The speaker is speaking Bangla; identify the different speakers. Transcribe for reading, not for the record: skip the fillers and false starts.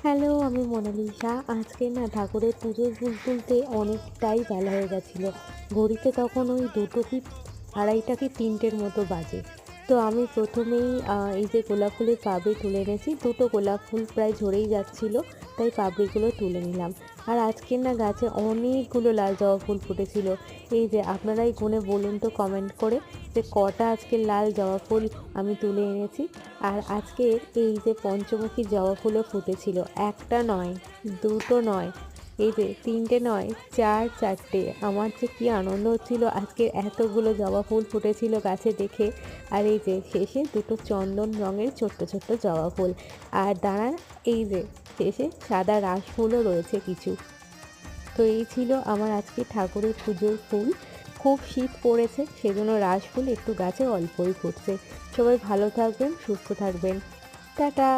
Speaker 1: হ্যালো, আমি মোনালিসা। আজকে না ঠাকুরের পুজোর ফুল তুলতে অনেকটাই বেলা হয়ে গেছিলো। ঘড়িতে তখন ওই 2টো কি 2:30টা কি 3টের মতো বাজে। তো আমি প্রথমেই এই যে গোলাপ ফুলের পাপড়ি তুলে এনেছি। 2টো গোলাপ ফুল প্রায় ঝরেই যাচ্ছিলো, তাই পাপড়িগুলো তুলে নিলাম। আর আজকে না গাছে অনেকগুলো লাল জবা ফুল ফুটেছিল। এই যে আপনারাই গুনে বলুন তো কমেন্ট করে যে কটা আজকে লাল জবা ফুল আমি তুলে এনেছি। আর আজকে এই যে পঞ্চমুখী জবা ফুলও ফুটেছিল, একটা নয়, দুটো নয়, এই যে 3টে নয়, 4টে। আমার যে কি আনন্দ হচ্ছিল আজকে এতগুলো জবা ফুল ফুটেছিল গাছে দেখে। আর এই যে শেষে 2টো চন্দন রঙের ছোট্ট ছোট্ট জবা ফুল। আর দাঁড়ান, এই যে শেষে সাদা রাস ফুলও রয়েছে কিছু। তো এই ছিল আমার আজকে ঠাকুরের পুজোর ফুল। খুব শীত পড়েছে, সেজন্য রাস ফুল একটু গাছে অল্পই ফুটছে। সবাই ভালো থাকবেন, সুস্থ থাকবেন। টাটা।